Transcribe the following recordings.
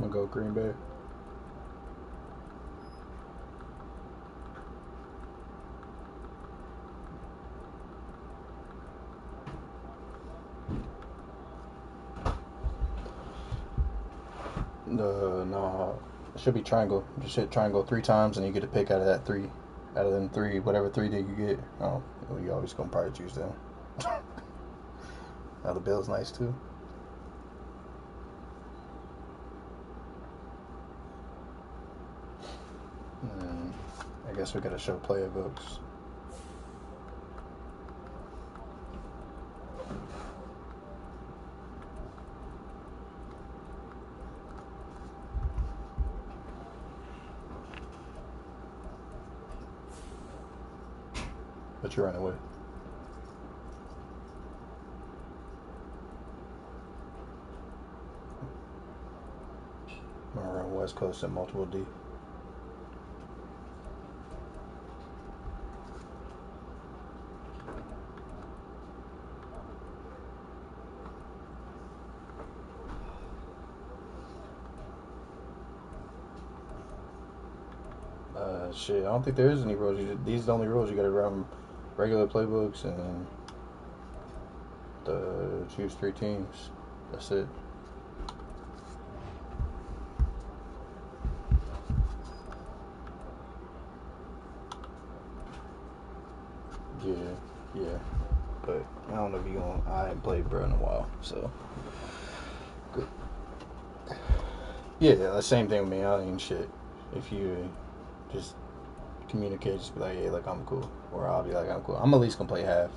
gonna go Green Bay. No, it should be triangle. Just hit triangle 3 times, and you get to pick out of that three, out of them three, whatever three that you get. Oh, well, you always gonna probably choose them. Now the bill's nice too. And I guess we gotta show player books. What you running with? I'm gonna run West Coast at multiple D. Shit, I don't think there is any rules. These are the only rules. You gotta run regular playbooks and choose 3 teams. That's it. Yeah. But I don't know if you gonna. I ain't played bro in a while, so. Good. Yeah, the same thing with me. I ain't shit. If you just communicate, just be like, hey, look, I'm cool. Or I'll be like, I'm cool. I'm at least gonna play half.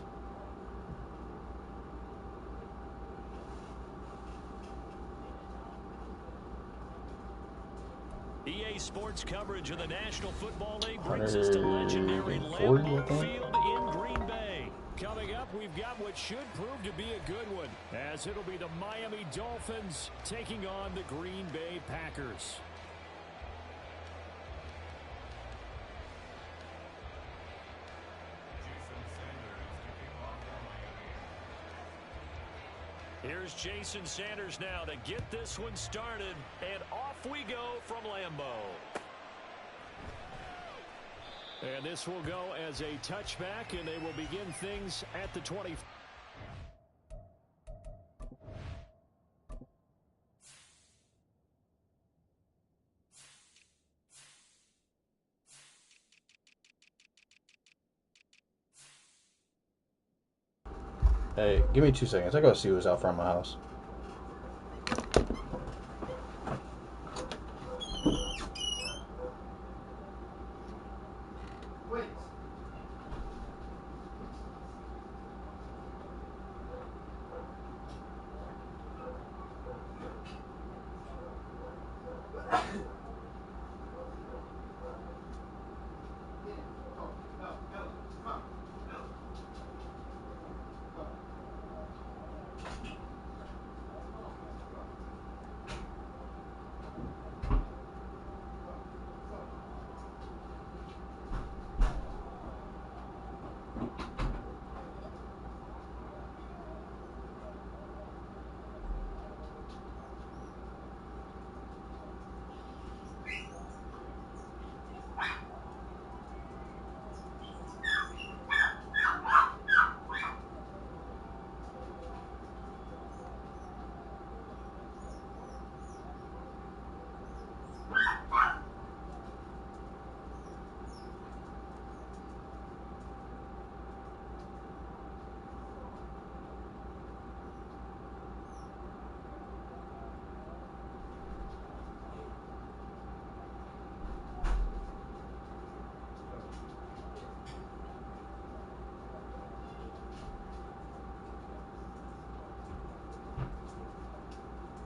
EA Sports coverage of the National Football League brings us to legendary 40, Lambeau Field in Green Bay. Coming up, we've got what should prove to be a good one, as it'll be the Miami Dolphins taking on the Green Bay Packers. Here's Jason Sanders now to get this one started, and off we go from Lambeau. And this will go as a touchback, and they will begin things at the 20. Hey, give me 2 seconds. I gotta see who's out front of my house. Wait.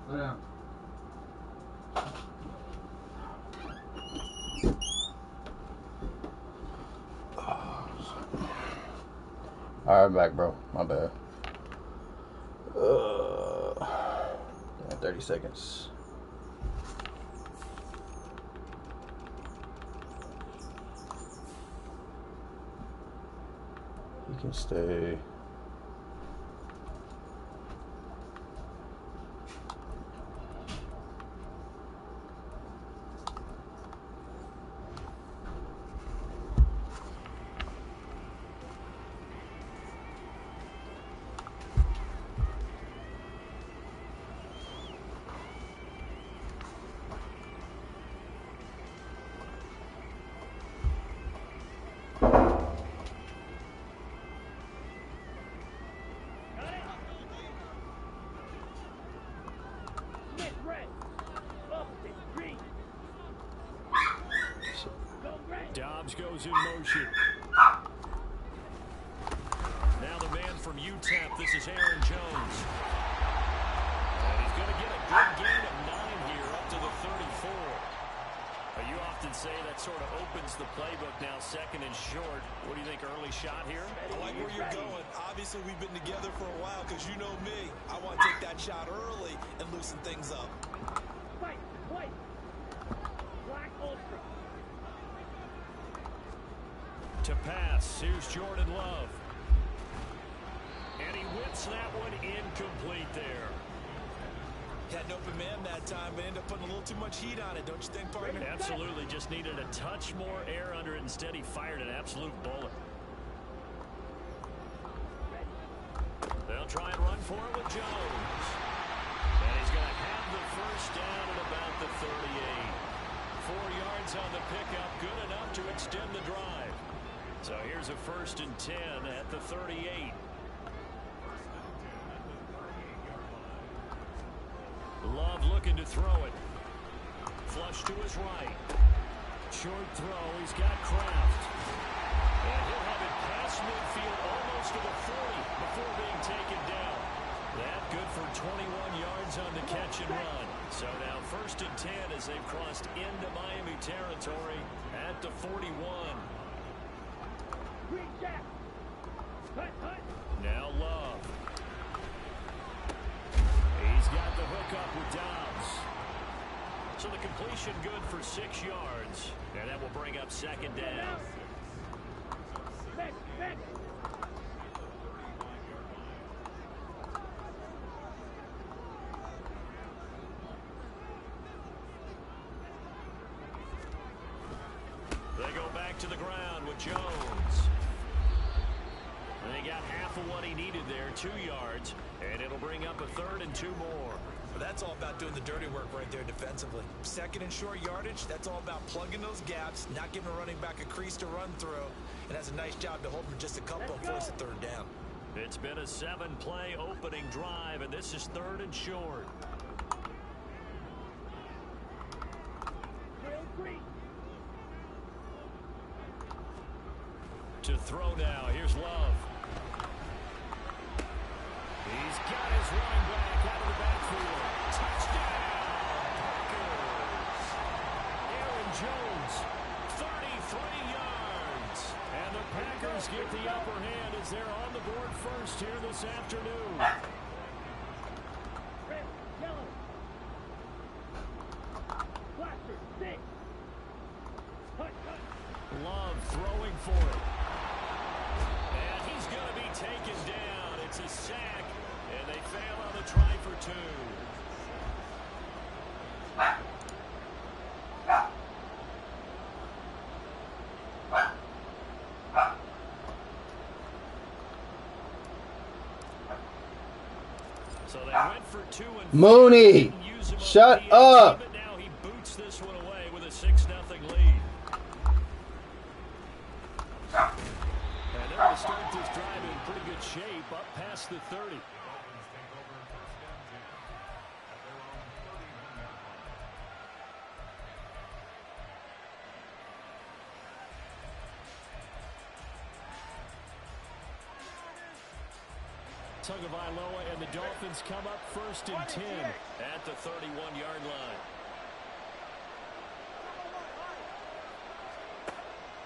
Slow down. Alright, I'm back, bro. My bad. 30 seconds. You can stay. Dobbs goes in motion. Now the man from UTEP, this is Aaron Jones. And he's going to get a good gain of 9 here up to the 34. You often say that sort of opens the playbook now, second and short. What do you think, early shot here? I like where you're going. Obviously, we've been together for a while because you know me. I want to take that shot early and loosen things up. Fight. Black Ultra. To pass, here's Jordan Love. And he whips that one incomplete there. Had an open man that time, but ended up putting a little too much heat on it, don't you think, partner? Absolutely, just needed a touch more air under it. Instead, he fired an absolute bullet. They'll try and run for it with Jones. And he's going to have the first down at about the 38. 4 yards on the pickup, good enough to extend the drive. So here's a 1st and 10 at the 38. Love looking to throw it. Flush to his right. Short throw. He's got Kraft. And he'll have it past midfield almost to the 40 before being taken down. That good for 21 yards on the catch and run. So now 1st and 10 as they've crossed into Miami territory at the 41. Now Love. He's got the hook up with Dobbs. So the completion good for 6 yards. And that will bring up 2nd down. They go back to the ground with Jones. And he got half of what he needed there, 2 yards. And it'll bring up a 3rd and 2 more. But that's all about doing the dirty work right there defensively. 2nd and short yardage, that's all about plugging those gaps, not giving a running back a crease to run through. And has a nice job to hold him just a couple and force a 3rd down. It's been a 7-play opening drive, and this is 3rd and short. To throw now, here's Love. He's got his running back out of the backfield. Touchdown, Packers. Aaron Jones, 33 yards. And the Packers get the upper hand as they're on the board first here this afternoon. Red, yellow. Blaster, 6. Love throwing for it. And he's going to be taken down. It's a sack, and they fail on the try for 2. So they went for 2 and Mooney, shut up. but now he boots this one away with a 6-0 lead. And they're going to start this drive in pretty good shape up past the 30. Tagovailoa and the Dolphins come up 1st and 10 at the 31-yard line.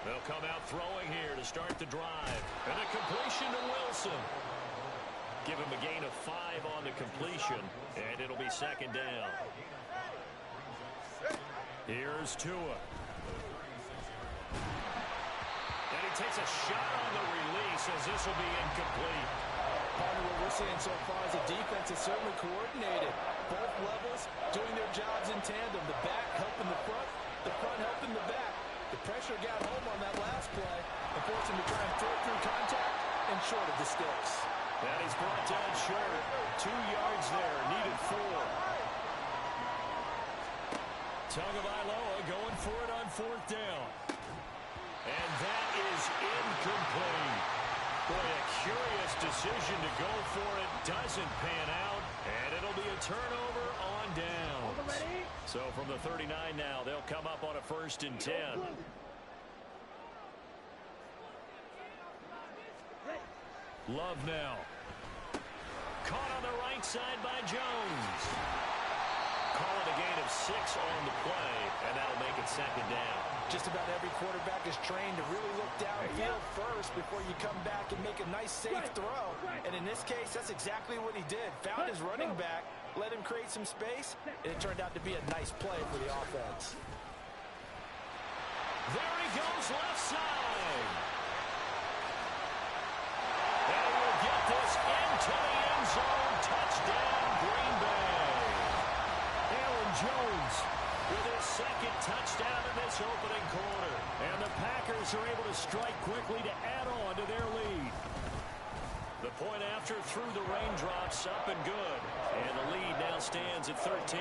They'll come out throwing here to start the drive. And a completion to Wilson. Give him a gain of 5 on the completion, and it'll be 2nd down. Here's Tua. And he takes a shot on the release as this will be incomplete. Part of what we're seeing so far is the defense is certainly coordinated. Both levels doing their jobs in tandem. The back helping the front helping the back. The pressure got home on that last play and forced him to try and throw through contact and short of the sticks. And he's brought down short. 2 yards there, needed 4. Tagovailoa going for it on 4th down. And that is incomplete. Boy, a curious decision to go for it. Doesn't pan out, and it'll be a turnover on downs. So from the 39 now, they'll come up on a 1st and 10. Love now. Caught on the right side by Jones. Call it a gain of 6 on the play, and that'll make it second down. Just about every quarterback is trained to really look downfield first before you come back and make a nice, safe throw. And in this case, that's exactly what he did. Found his running back, let him create some space, and it turned out to be a nice play for the offense. There he goes, left side. And he will get this into the end zone. Touchdown, Green Bay. Aaron Jones with his second touchdown in this opening quarter. And the Packers are able to strike quickly to add on to their lead. The point after through the raindrops, up and good. And the lead now stands at 13.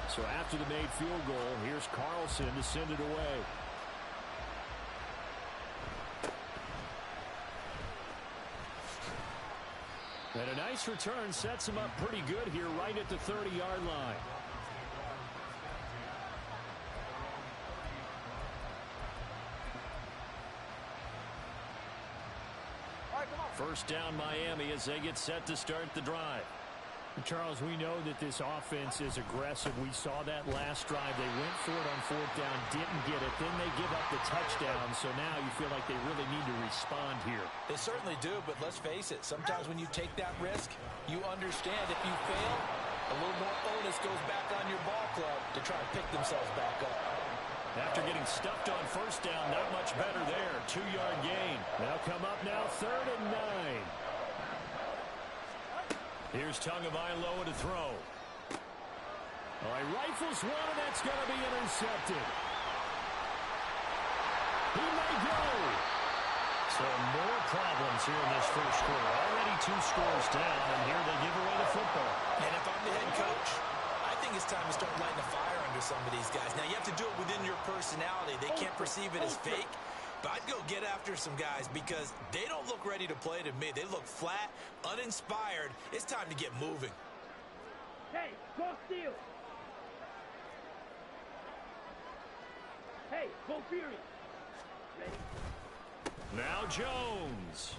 So after the made field goal, here's Carlson to send it away. And a nice return sets him up pretty good here right at the 30-yard line. First down Miami as they get set to start the drive. Charles, we know that this offense is aggressive. We saw that last drive. They went for it on 4th down, didn't get it. Then they give up the touchdown. So now you feel like they really need to respond here. They certainly do, but let's face it. Sometimes when you take that risk, you understand if you fail, a little more onus goes back on your ball club to try to pick themselves back up. After getting stuffed on first down, not much better there. 2-yard gain. They'll come up now 3rd and 9. Here's Tagovailoa to throw. All right, rifles one, and that's going to be intercepted. He may go. So more problems here in this first quarter. Already 2 scores down, and here they give away the football. And if I'm the head coach, I think it's time to start lighting a fire under some of these guys. Now, you have to do it within your personality. They can't perceive it as fake. But I'd go get after some guys because they don't look ready to play to me. They look flat, uninspired. It's time to get moving. Hey, go steal. Hey, go Fury. Ready? Now Jones.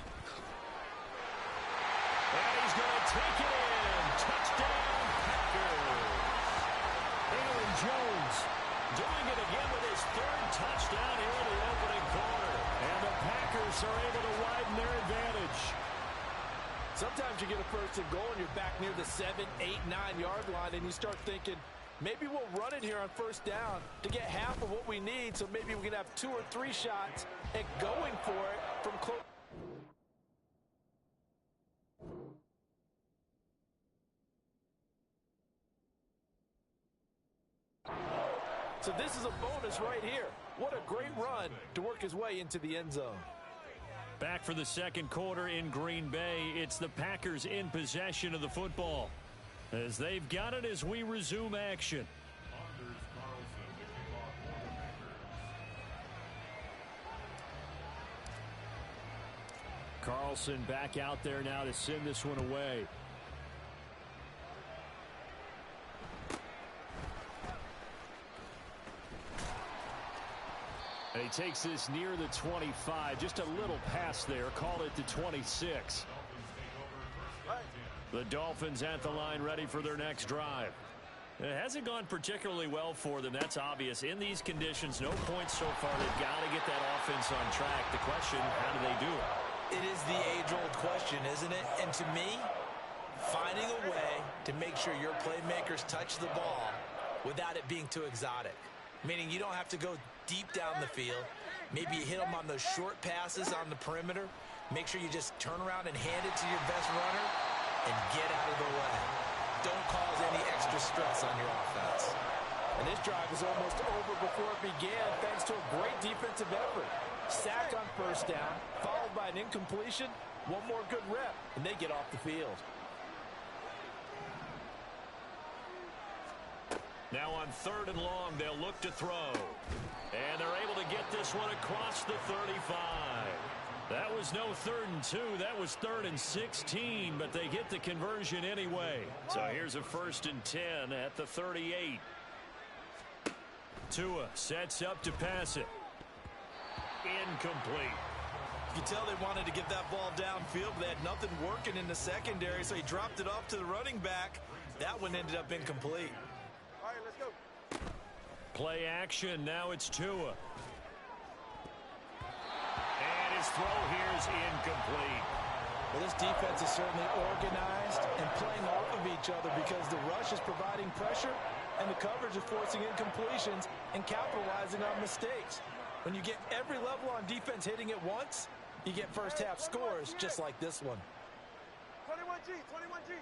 And he's going to take it in. Touchdown, Packers. Aaron Jones doing it again with his 3rd touchdown here in the opening quarter. And the Packers are able to widen their advantage. Sometimes you get a first and goal and you're back near the 7, 8, 9-yard line and you start thinking, maybe we'll run it here on first down to get half of what we need, so maybe we can have 2 or 3 shots and going for it from close. So this is a bonus right here. What a great run to work his way into the end zone. Back for the second quarter in Green Bay. It's the Packers in possession of the football as they've got it as we resume action. Carlson back out there now to send this one away. And he takes this near the 25. Just a little pass there. Called it to 26. The Dolphins at the line ready for their next drive. It hasn't gone particularly well for them. That's obvious. In these conditions, no points so far. They've got to get that offense on track. The question, how do they do it? It is the age-old question, isn't it? And to me, finding a way to make sure your playmakers touch the ball without it being too exotic. Meaning you don't have to go deep down the field. Maybe you hit them on those short passes on the perimeter. Make sure you just turn around and hand it to your best runner and get out of the way. Don't cause any extra stress on your offense. And this drive was almost over before it began thanks to a great defensive effort. Sack on first down, followed by an incompletion. One more good rep, and they get off the field. Now on 3rd and long, they'll look to throw. And they're able to get this one across the 35. That was no 3rd and 2. That was 3rd and 16, but they get the conversion anyway. So here's a 1st and 10 at the 38. Tua sets up to pass it. Incomplete. You can tell they wanted to get that ball downfield, but they had nothing working in the secondary, so he dropped it off to the running back. That one ended up incomplete. All right, let's go. Play action. Now it's Tua. And his throw here is incomplete. Well, this defense is certainly organized and playing off of each other because the rush is providing pressure and the coverage is forcing incompletions and capitalizing on mistakes. When you get every level on defense hitting at once, you get first half scores just like this one. 21G, 21G.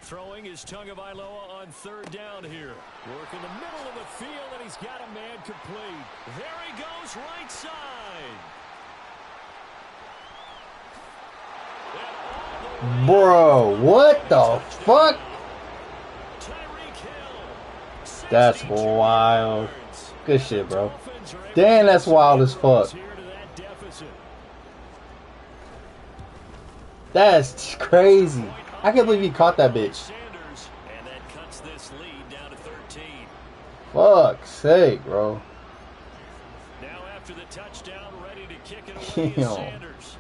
Throwing is Tagovailoa on 3rd down here. Work in the middle of the field, and he's got a man complete. There he goes, right side. Bro, what the fuck? That's wild. Good shit, bro. Damn, that's wild as fuck. That's crazy. I can't believe he caught that bitch. And that cuts this lead down to 13. Fuck's sake, bro. Now after the touchdown, ready to kick it away is Sanders.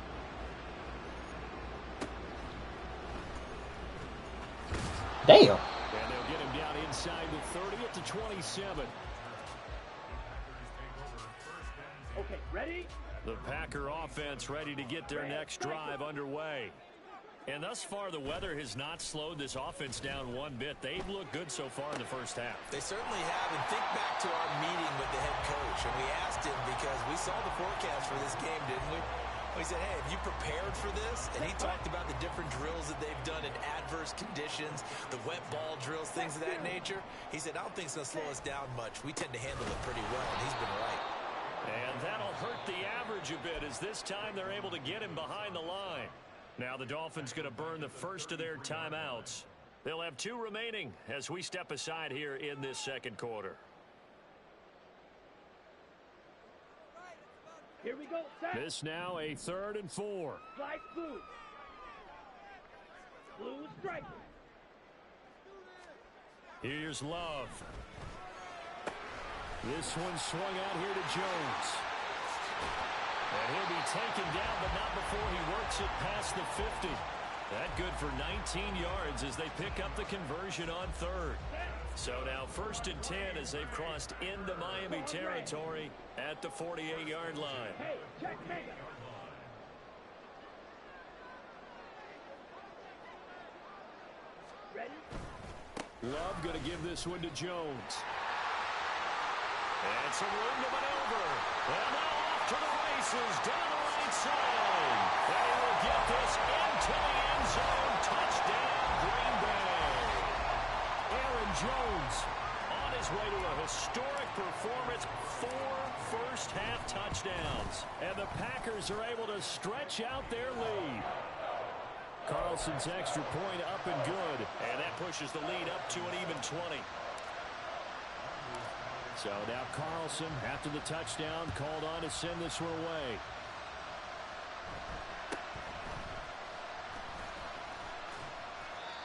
Damn. And they'll get him down inside the 30 at the 27. Okay, ready? The Packer offense ready to get their next drive underway. And thus far, the weather has not slowed this offense down one bit. They've looked good so far in the first half. They certainly have. And think back to our meeting with the head coach. And we asked him because we saw the forecast for this game, didn't we? We said, hey, have you prepared for this? And he talked about the different drills that they've done in adverse conditions, the wet ball drills, things of that nature. He said, I don't think it's going to slow us down much. We tend to handle it pretty well, and he's been right. And that'll hurt the average a bit as this time they're able to get him behind the line. Now the Dolphins going to burn the first of their timeouts. They'll have 2 remaining as we step aside here in this second quarter. Here we go, set. This now a 3rd and 4. Slice blue. Blue striker. Here's Love. This one swung out here to Jones. And he'll be taken down, but not before he works it past the 50. That good for 19 yards as they pick up the conversion on 3rd. So now 1st and 10 as they've crossed into Miami territory at the 48-yard line. Hey, check mega. Ready? Love going to give this one to Jones. And some room to maneuver. And now off to the races down the right side. And he will get this into the end zone. Touchdown, Green Bay. Aaron Jones on his way to a historic performance. 4 first-half touchdowns. And the Packers are able to stretch out their lead. Carlson's extra point up and good. And that pushes the lead up to an even 20. So now Carlson, after the touchdown, called on to send this one away.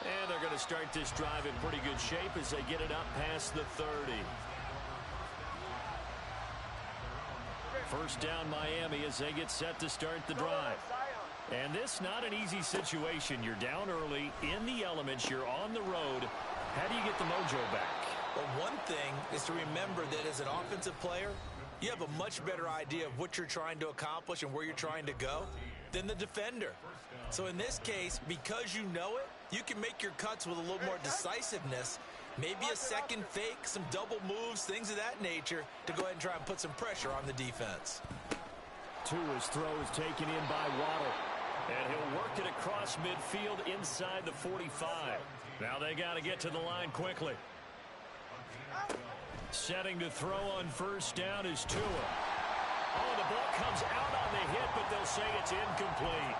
And they're going to start this drive in pretty good shape as they get it up past the 30. First down Miami as they get set to start the drive. And this not an easy situation. You're down early, in the elements, you're on the road. How do you get the mojo back? Well, one thing is to remember that as an offensive player, you have a much better idea of what you're trying to accomplish and where you're trying to go than the defender. So in this case, because you know it, you can make your cuts with a little more decisiveness, maybe a second fake, some double moves, things of that nature, to go ahead and try and put some pressure on the defense. Tua's throw is taken in by Waddle. And he'll work it across midfield inside the 45. Now they got to get to the line quickly. Setting to throw on first down is Tua. Oh, the ball comes out on the hit, but they'll say it's incomplete.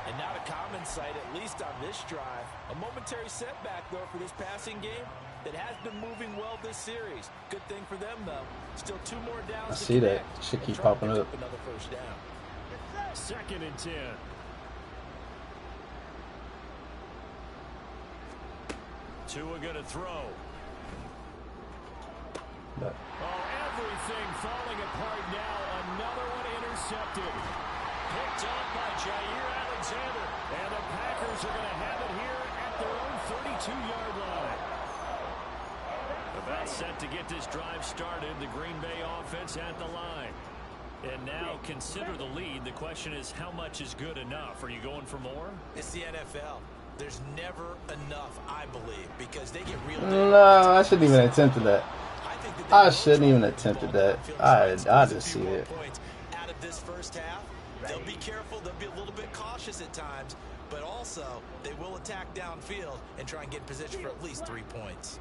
And not a common sight, at least on this drive. A momentary setback, though, for this passing game that has been moving well this series. Good thing for them, though. Still 2 more downs. I see that. Should keep popping up. Another first down. 2nd and 10. Tua going to throw. But Oh, everything falling apart now. Another one intercepted. Picked up by Jair Alexander. And the Packers are going to have it here at their own 32-yard line. About set to get this drive started. The Green Bay offense at the line. And now consider the lead. The question is, how much is good enough? Are you going for more? It's the NFL. There's never enough, I believe, because they get real. no, I shouldn't even attempted that. I shouldn't even attempted that. I just see it. Out of this first half, they'll be careful. They'll be a little bit cautious at times, but also they will attack downfield and try and get in position for at least 3 points.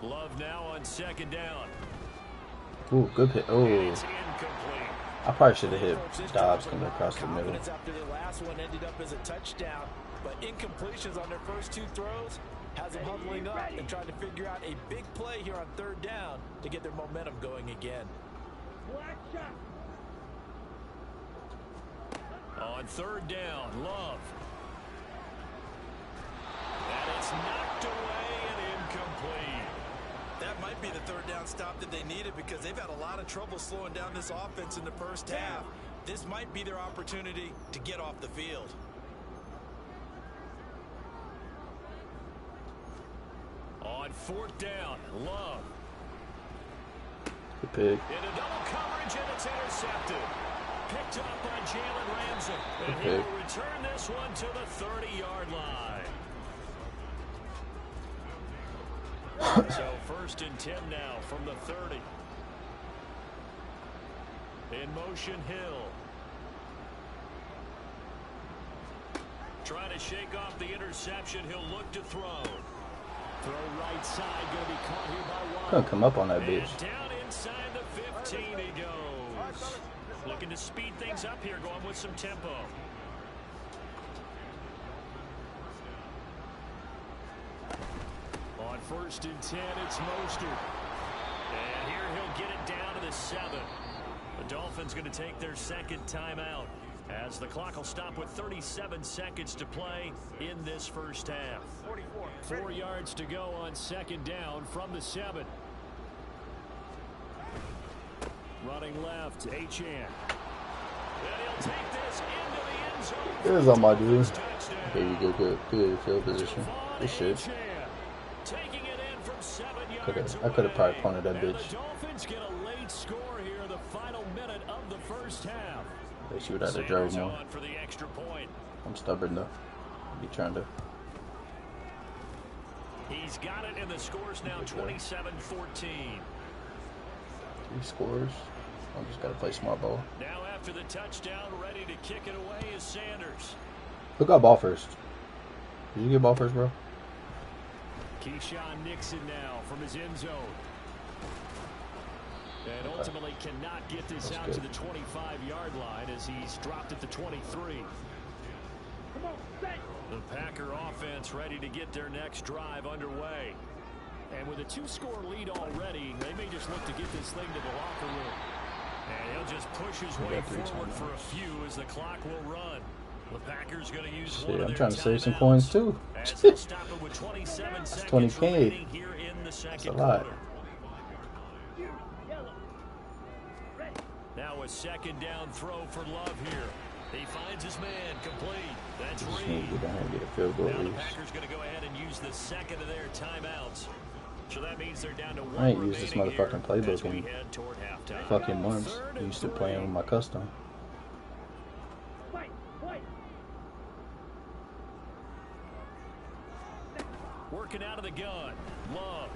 Love now on 2nd down. Ooh, good hit. Oh, It's incomplete. I probably should have hit Dobbs coming across the middle. Confidence after the last one ended up as a touchdown, but incompletions on their first 2 throws has them huddling up and trying to figure out a big play here on 3rd down to get their momentum going again. On 3rd down, Love. And it's knocked away and incomplete. That might be the 3rd down stop that they needed because they've had a lot of trouble slowing down this offense in the first half. This might be their opportunity to get off the field. On 4th down, Love. Good pick. Into double coverage, and it's intercepted. Picked up by Jalen Ramsey. And he Okay. will return this one to the 30-yard line. So 1st and 10 now from the 30. In motion, Hill. Trying to shake off the interception. He'll look to throw. Throw right side, going to be caught here by Watt. Couldn't come up on that bitch. And down inside the 15 he goes. Looking to speed things up here, going with some tempo. On 1st and 10, it's Mostert. And here he'll get it down to the 7. The Dolphins going to take their 2nd timeout as the clock will stop with 37 seconds to play in this first half. 4 yards to go on 2nd down from the 7. Running left, Achane. And he'll take this into the end zone. This is on my dude. Here you go, good field position. Good shit. Taking it in from 7 yards I could have probably away. punted that And bitch. the Dolphins get a late score here, the final minute of the first half. They should have drove Sanders more. on for the extra point. I'm stubborn though. Be trying to. He's got it, and the score's now 27-14. 3 scores. I just gotta play smart ball. Now after the touchdown, ready to kick it away is Sanders. Who got ball first? Did you get ball first, bro? Keyshawn Nixon now from his end zone. And ultimately cannot get this That's out good. to the 25-yard line as he's dropped at the 23. The Packer offense ready to get their next drive underway. And with a 2-score lead already, they may just look to get this thing to the locker room. And he'll just push his way forward for a few as the clock will run. The Packers going to use Shit, one of I'm their trying to save some timeouts coins too. as they'll stop it with 27 seconds 20K. remaining here in the That's second a lot. quarter. Now a 2nd down throw for Love here. He finds his man complete. That's Just need Reed. to get down here and get a field goal Now at the least. Packers going to go ahead and use the 2nd of their timeouts. So that means they're down to 1 I ain't used this remaining motherfucking here playbook as we in head toward halftime. fucking months. 3rd and Used to 3. playing with my custom. Working out of the gun. Love.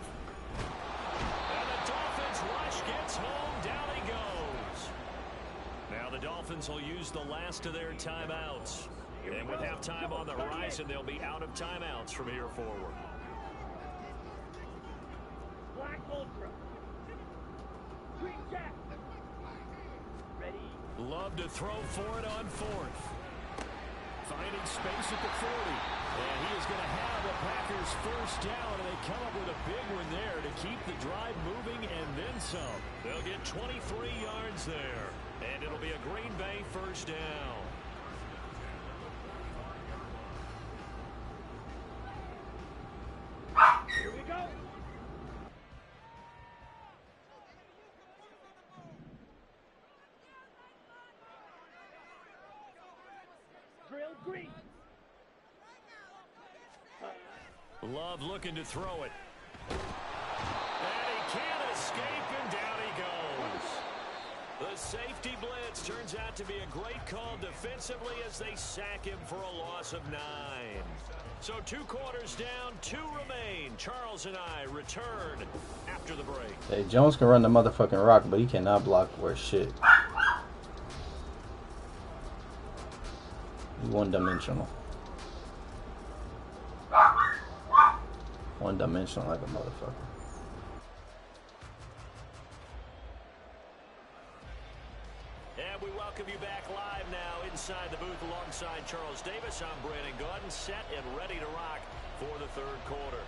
And the Dolphins rush gets home. Down he goes. Now the Dolphins will use the last of their timeouts. And with halftime on the horizon, they'll be out of timeouts from here forward. Black Ultra. Green Jack. Ready. Love to throw for it on 4th. Finding space at the 40. And he is going to have the Packers first down, and they come up with a big one there to keep the drive moving and then some. They'll get 23 yards there, and it'll be a Green Bay first down. Here we go. Drill green. Love looking to throw it. And he can't escape, and down he goes. The safety blitz turns out to be a great call defensively as they sack him for a loss of 9. So 2 quarters down, 2 remain. Charles and I return after the break. Hey, Jones can run the motherfucking rock, but he cannot block worth shit. He's one-dimensional. One-dimensional like a motherfucker. And we welcome you back live now inside the booth alongside Charles Davis. I'm Brandon Gordon, set and ready to rock for the 3rd quarter.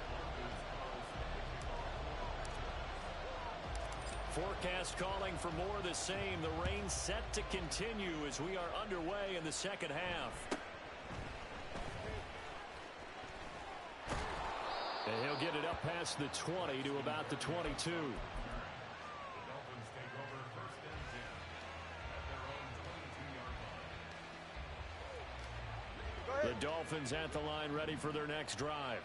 Forecast calling for more of the same. The rain set to continue as we are underway in the 2nd half. And he'll get it up past the 20 to about the 22. The Dolphins at the line ready for their next drive.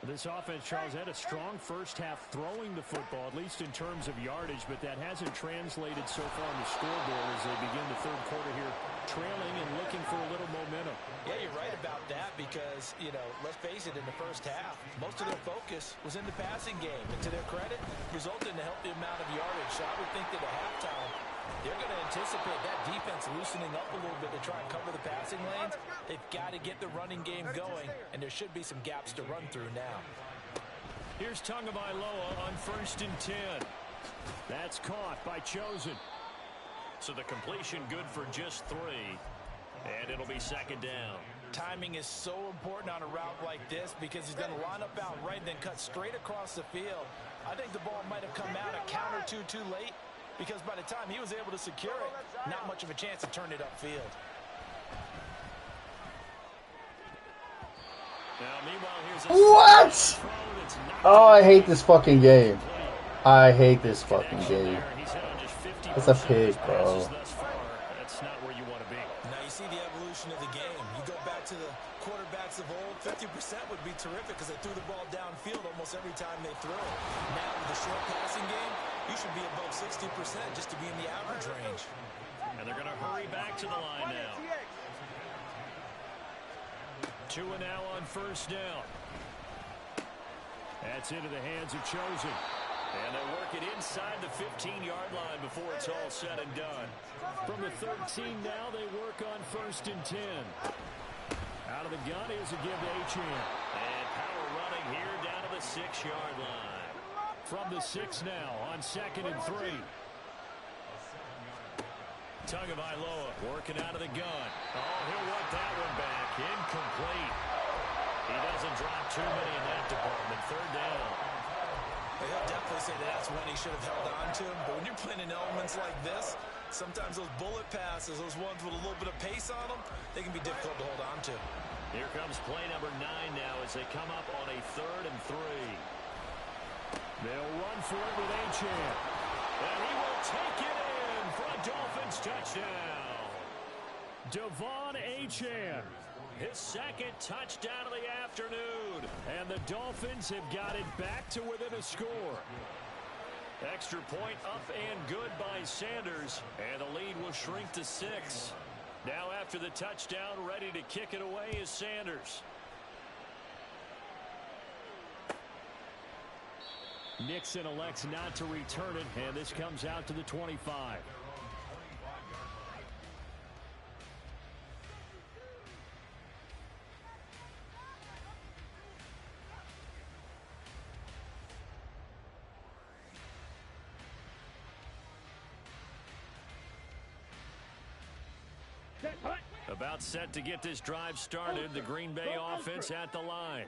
This offense, Charles, had a strong first half throwing the football, at least in terms of yardage, but that hasn't translated so far on the scoreboard as they begin the 3rd quarter here, trailing and looking for a little momentum. Yeah, you're right about that because, you know, let's face it, in the first half, most of their focus was in the passing game. And to their credit, resulted in a healthy amount of yardage. So I would think that at halftime, they're going to anticipate that defense loosening up a little bit to try and cover the passing lanes. They've got to get the running game going, and there should be some gaps to run through now. Here's Tagovailoa on 1st and 10. That's caught by Chosen. So the completion good for just 3. And it'll be 2nd down. Timing is so important on a route like this because he's going to line up out right and then cut straight across the field. I think the ball might have come out a count or two too late because by the time he was able to secure it, not much of a chance to turn it upfield. Now, meanwhile, here's a What? Oh, I hate this fucking game. I hate this fucking game. It's a pig, bro. That's not where you want to be. Now you see the evolution of the game. You go back to the quarterbacks of old, 50% would be terrific because they threw the ball downfield almost every time they threw it. Now with the short passing game, you should be above 60% just to be in the average range. And they're going to hurry back to the line now. 2 and now on 1st down. That's into the hands of Chosen. And they work it inside the 15-yard line before it's all said and done. From the 13 now, they work on 1st and 10. Out of the gun, here's a give to Achane. And power running here down to the 6-yard line. From the 6 now on 2nd and 3. Tagovailoa working out of the gun. Oh, he'll want that one back. Incomplete. He doesn't drop too many in that department. 3rd down. He'll definitely say that's when he should have held on to him. But when you're playing in elements like this, sometimes those bullet passes, those ones with a little bit of pace on them, they can be difficult to hold on to. Here comes play number 9 now as they come up on a 3rd and 3. They'll run for it with Achane. And he will take it in for a Dolphins touchdown. Devon Achane. His 2nd touchdown of the afternoon. And the Dolphins have got it back to within a score. Extra point up and good by Sanders. And the lead will shrink to 6. Now after the touchdown, ready to kick it away is Sanders. Nixon elects not to return it, and this comes out to the 25. About set to get this drive started. The Green Bay offense at the line.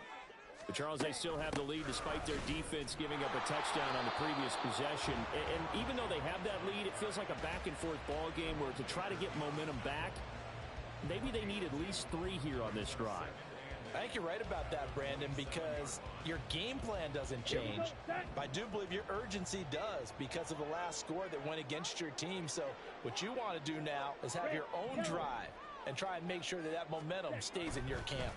But Charles, they still have the lead despite their defense giving up a touchdown on the previous possession. And even though they have that lead, it feels like a back-and-forth ball game where to try to get momentum back, maybe they need at least 3 here on this drive. I think you're right about that, Brandon, because your game plan doesn't change. I do believe your urgency does because of the last score that went against your team. So what you want to do now is have your own drive and try and make sure that that momentum stays in your camp.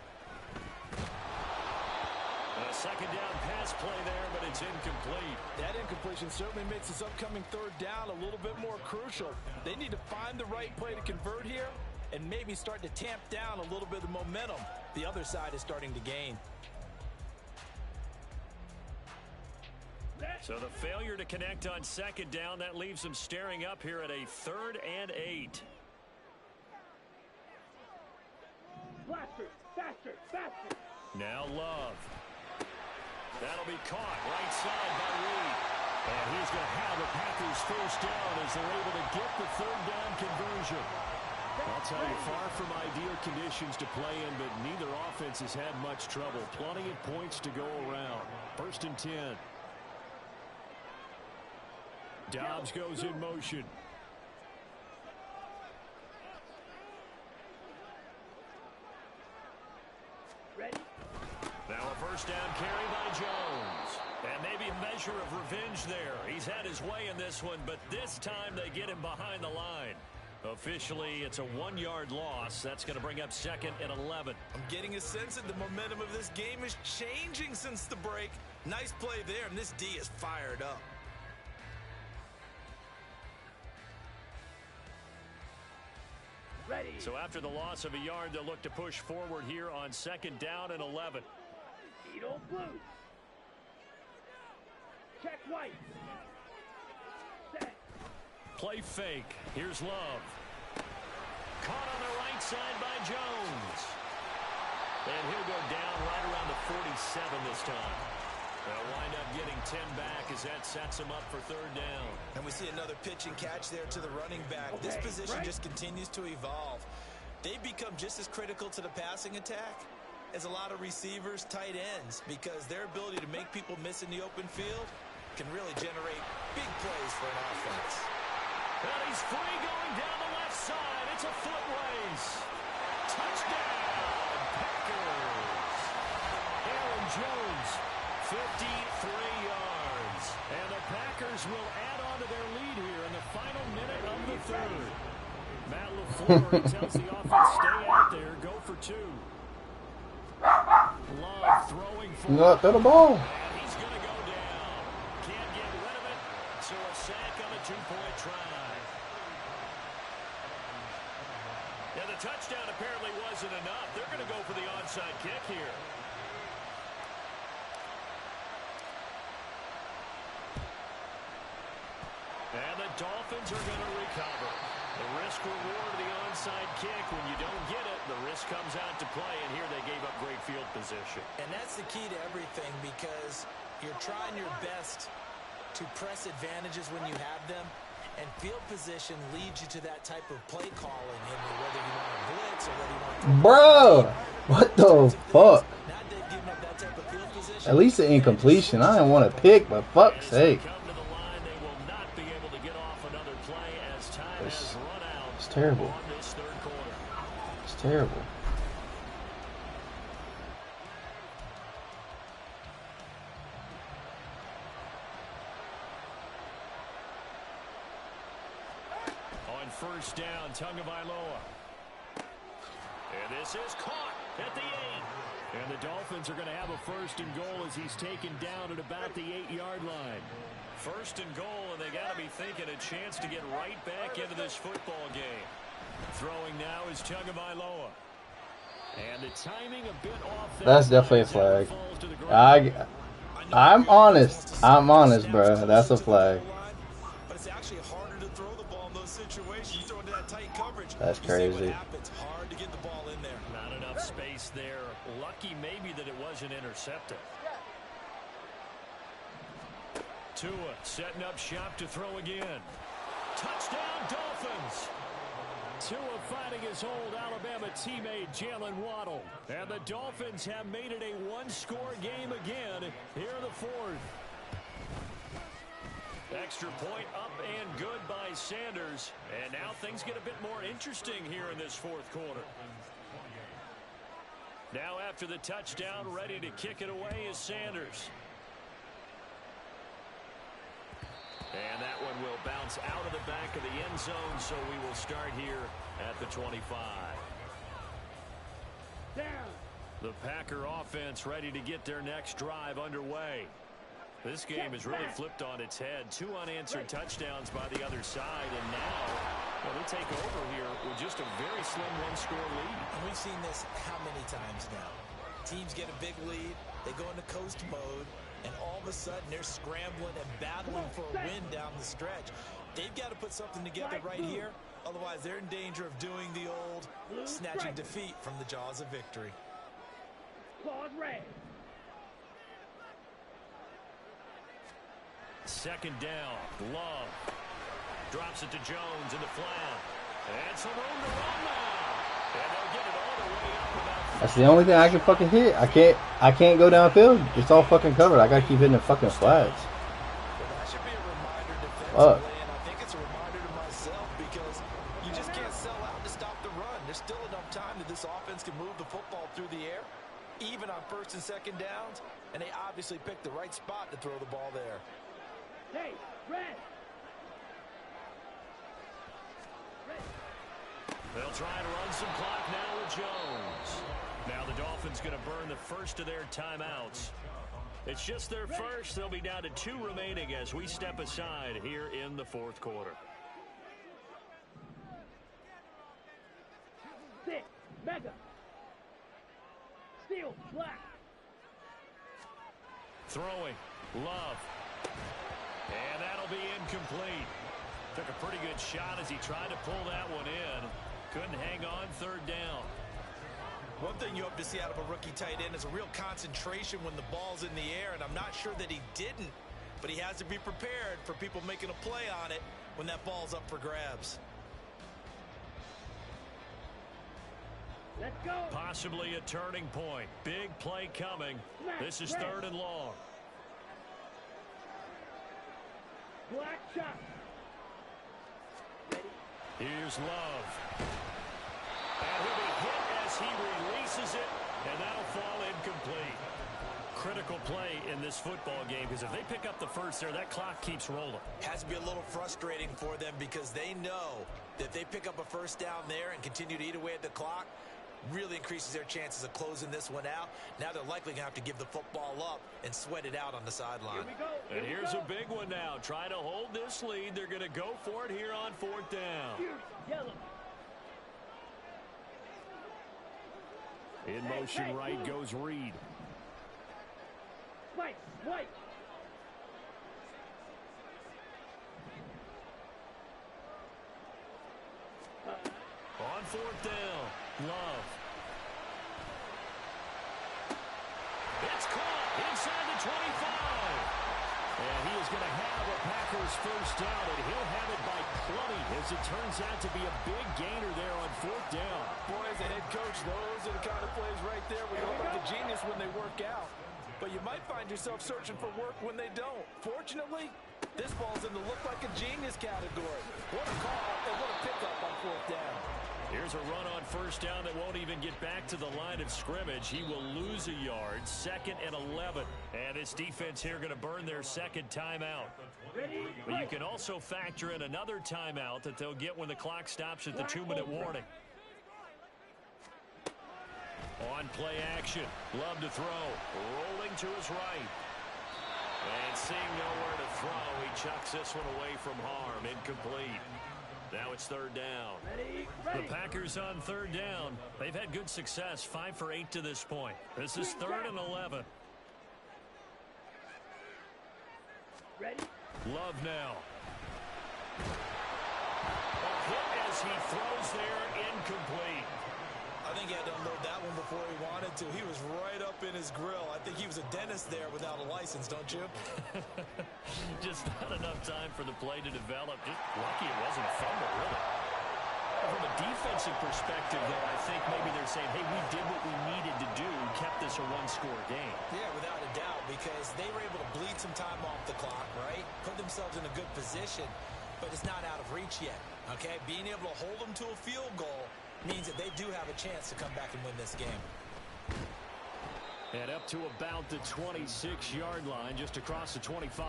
A second down pass play there, but it's incomplete. That incompletion certainly makes this upcoming third down a little bit more crucial. They need to find the right play to convert here and maybe start to tamp down a little bit of momentum the other side is starting to gain. So the failure to connect on second down, that leaves them staring up here at a 3rd and 8. Faster, faster, faster. Now Love. That'll be caught right side by Reed. And he's going to have the Packers first down as they're able to get the 3rd down conversion. I'll tell you, far from ideal conditions to play in, but neither offense has had much trouble. Plenty of points to go around. 1st and 10. Dobbs goes in motion. Ready? Now a first down carry by Jones. And maybe a measure of revenge there. He's had his way in this one, but this time they get him behind the line. Officially, it's a 1-yard loss. That's going to bring up 2nd and 11. I'm getting a sense that the momentum of this game is changing since the break. Nice play there, and this D is fired up. Ready. So after the loss of a yard, they'll look to push forward here on 2nd down and 11. Beetle blue. Check white. Set. Play fake. Here's Love. Caught on the right side by Jones. And he'll go down right around the 47 this time. They'll wind up getting 10 back as that sets him up for 3rd down. And we see another pitch and catch there to the running back. Okay, this position right. just continues to evolve. They've become just as critical to the passing attack as a lot of receivers, tight ends, because their ability to make people miss in the open field can really generate big plays for an offense. And he's free going down the left side. It's a foot race. Touchdown, Packers. Aaron Jones, 53 yards. And the Packers will add on to their lead here in the final minute of the 3rd. Matt LaFleur tells the offense, stay out there, go for 2. Love throwing for No, throw the ball. and he's going to go down. Can't get rid of it, so a sack on a 2-point try. Yeah, the touchdown apparently wasn't enough. They're going to go for the onside kick here. And the Dolphins are going to recover. The risk reward of the onside kick. When you don't get it, the risk comes out to play, and here they gave up great field position. And that's the key to everything, because you're trying your best to press advantages when you have them, and field position leads you to that type of play calling, whether you want to blitz or whether you want to... Bro, what the fuck? Not that giving up that type of field position. At least the incompletion. I didn't want to pick, but fuck's sake. Come to the line, they will not be able to get off another play as time has run out. It's terrible. On this 3rd quarter. It's terrible. On 1st down, Tagovailoa. And this is caught at the 8. And the Dolphins are going to have a 1st and goal as he's taken down at about the 8-yard line. 1st and goal, and they got to be thinking a chance to get right back into this football game. Throwing now is Tagovailoa. And the timing a bit off. That's definitely a flag. I'm honest, bro. That's a flag. But it's actually harder to throw the ball in those situations. You throw into that tight coverage. That's you see crazy. what happens. Hard to get the ball in there. Not enough space there. Lucky maybe that it wasn't intercepted. Tua setting up shop to throw again. Touchdown, Dolphins. Tua fighting his old Alabama teammate Jalen Waddle. And the Dolphins have made it a one-score game again here in the fourth. Extra point up and good by Sanders. And now things get a bit more interesting here in this fourth quarter. Now after the touchdown, ready to kick it away is Sanders. And that one will bounce out of the back of the end zone, so we will start here at the 25. Down. The Packer offense ready to get their next drive underway. This game is really flipped on its head. 2 unanswered touchdowns by the other side, and now they take over here with just a very slim one-score lead. And we've seen this how many times now? Teams get a big lead, they go into coast mode, and all of a sudden they're scrambling and battling for a win down the stretch. They've got to put something together right here, otherwise they're in danger of doing the old snatching defeat from the jaws of victory. Claude Ray. Second down, Love. Drops it to Jones in the flat. And some room to run now. And they'll get it all the way up about. That's the only thing I can fucking hit. I can't go downfield. It's all fucking covered. I gotta keep hitting the fucking flags. Well, that should be a reminder defensively, and I think it's a reminder to myself because you just can't sell out to stop the run. There's still enough time that this offense can move the football through the air, even on first and second downs, and they obviously picked the right spot to throw the ball there. Hey, red. They'll try and run some clock now with Jones. Now the Dolphins going to burn the first of their timeouts. It's just their first. They'll be down to 2 remaining as we step aside here in the fourth quarter. Sit. Mega. Steel. Black. Throwing. Love. And that'll be incomplete. Took a pretty good shot as he tried to pull that one in. Couldn't hang on third down. One thing you hope to see out of a rookie tight end is a real concentration when the ball's in the air, and I'm not sure that he didn't, but he has to be prepared for people making a play on it when that ball's up for grabs. Let's go. Possibly a turning point. Big play coming. This is 3rd and long. Black shot. Ready. Here's Love. And he'll be hit as he releases it, and that'll fall incomplete. Critical play in this football game, because if they pick up the first there, that clock keeps rolling. Has to be a little frustrating for them because they know that if they pick up a first down there and continue to eat away at the clock, really increases their chances of closing this one out. Now they're likely going to have to give the football up and sweat it out on the sideline. Here we go. And here's a big one now. Trying to hold this lead. They're going to go for it here on 4th down. Yellow. In motion right goes Reed. White. White. On 4th down, Love. It's caught inside the 25. And he is going to have a Packers first down, and he'll have it by plenty as it turns out to be a big gainer there on 4th down. Boy, as a head coach, those are the kind of plays right there where you look like a genius when they work out. But you might find yourself searching for work when they don't. Fortunately, this ball's in the look like a genius category. What a call and what a pickup on 4th down. Here's a run on first down that won't even get back to the line of scrimmage. He will lose a yard. 2nd and 11. And this defense here going to burn their second timeout. Ready. But you can also factor in another timeout that they'll get when the clock stops at the 2-minute warning. On play action. Love to throw. Rolling to his right. And seeing nowhere to throw, he chucks this one away from harm. Incomplete. Now it's 3rd down. Ready. The Packers on 3rd down. They've had good success. 5 for 8 to this point. This is 3rd and 11. Ready. Love now. A hit as he throws there. Incomplete. I think he had to unload that one before he wanted to. He was right up in his grill. I think he was a dentist there without a license, don't you? Just not enough time for the play to develop. Just lucky it wasn't a fumble, really. From a defensive perspective, though, I think maybe they're saying, hey, we did what we needed to do, kept this a one-score game. Yeah, without a doubt, because they were able to bleed some time off the clock, right? Put themselves in a good position, but it's not out of reach yet, okay? Being able to hold them to a field goal means that they do have a chance to come back and win this game. And up to about the 26-yard line, just across the 25.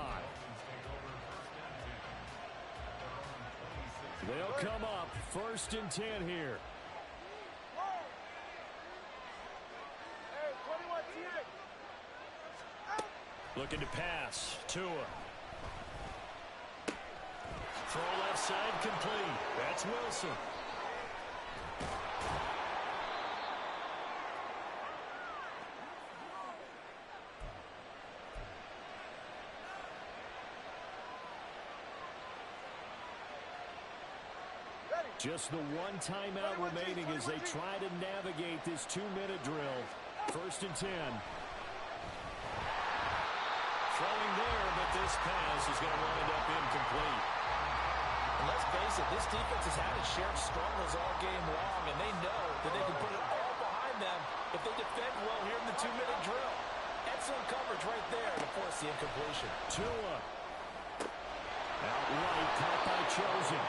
They'll come up 1st and 10 here. Hey, 21 TA. Looking to pass. Tua. Throw left side complete. That's Wilson. Just the one timeout remaining as they try to navigate this 2-minute drill. 1st and 10. Throwing there, but this pass is going to wind up incomplete. And let's face it, this defense has had its share of struggles all game long, and they know that they can put it all behind them if they defend well here in the 2-minute drill. Excellent coverage right there to force the incompletion. Tua. Outright caught by Chosen.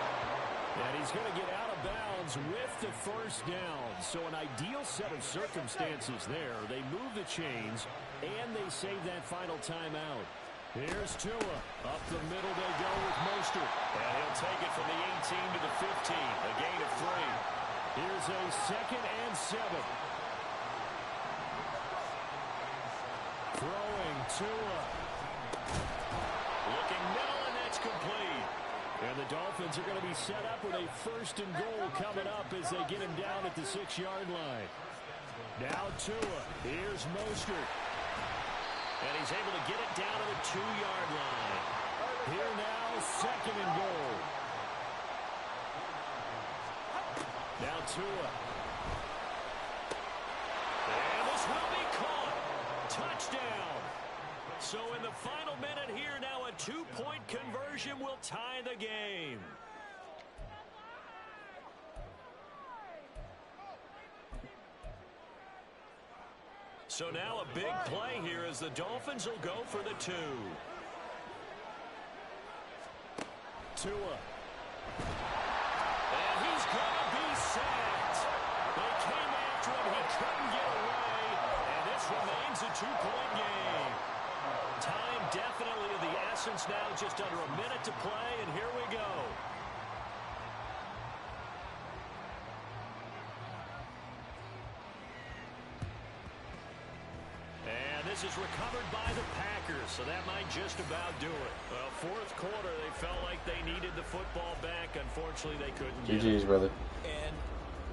And he's going to get out of bounds with the 1st down. So an ideal set of circumstances there. They move the chains, and they save that final timeout. Here's Tua. Up the middle they go with Mostert. And he'll take it from the 18 to the 15. A gain of 3. Here's a 2nd and 7. Throwing Tua. Looking middle, and that's complete. And the Dolphins are going to be set up with a 1st and goal coming up as they get him down at the 6-yard line. Now Tua. Here's Mostert. And he's able to get it down to the 2-yard line. Here now, 2nd and goal. Now Tua. And this will be caught. Touchdown. So in the final minute here, now a 2-point conversion will tie the game. So now a big play here as the Dolphins will go for the 2. Tua. And he's going to be sacked. They came after him. He couldn't get away. And this remains a 2-point game. Time definitely of the essence now, just under a minute to play, and here we go. And this is recovered by the Packers, so that might just about do it. Well, 4th quarter, they felt like they needed the football back. Unfortunately, they couldn't get it. GG's, brother. And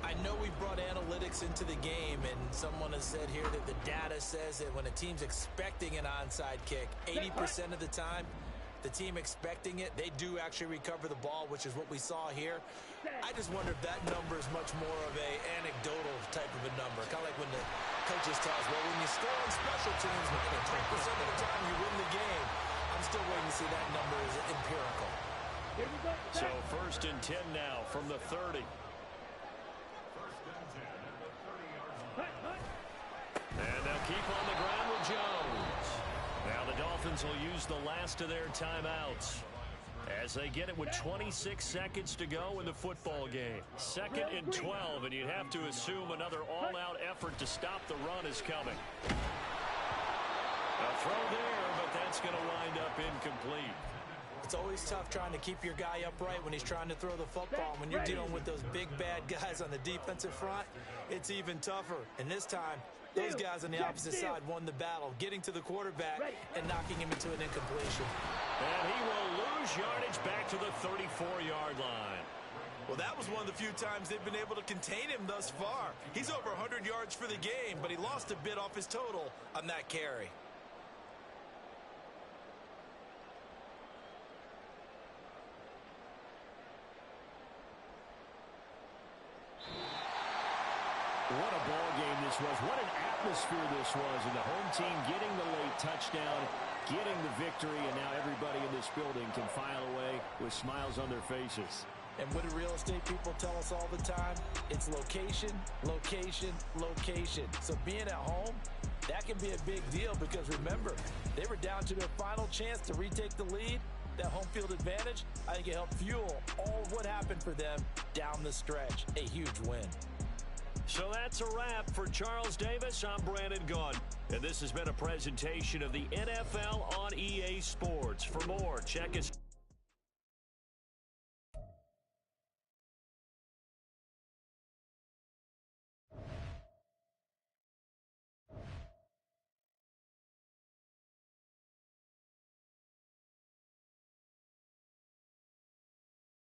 I know we brought analytics into the game, and someone has said here that the data says that when a team's expecting an onside kick, 80% of the time, the team expecting it, they do actually recover the ball, which is what we saw here. I just wonder if that number is much more of a anecdotal type of a number. Kind of like when the coaches tell us, well, when you score on special teams, 93% of the time you win the game. I'm still waiting to see that number is empirical. So 1st and 10 now from the 30. And they'll keep on the ground with Jones. Now the Dolphins will use the last of their timeouts as they get it with 26 seconds to go in the football game. 2nd and 12, and you'd have to assume another all-out effort to stop the run is coming. A throw there, but that's going to wind up incomplete. It's always tough trying to keep your guy upright when he's trying to throw the football. When you're dealing with those big, bad guys on the defensive front, it's even tougher. And this time, those guys on the opposite side won the battle, getting to the quarterback and knocking him into an incompletion. And he will lose yardage back to the 34-yard line. Well, that was one of the few times they've been able to contain him thus far. He's over 100 yards for the game, but he lost a bit off his total on that carry. What a ball game this was. What an atmosphere this was. And the home team getting the late touchdown, getting the victory, and now everybody in this building can file away with smiles on their faces. And what do real estate people tell us all the time? It's location, location, location. So being at home, that can be a big deal because remember, they were down to their final chance to retake the lead. That home field advantage, I think it helped fuel all of what happened for them down the stretch. A huge win. So that's a wrap for Charles Davis. I'm Brandon Gunn. And this has been a presentation of the NFL on EA Sports. For more, check us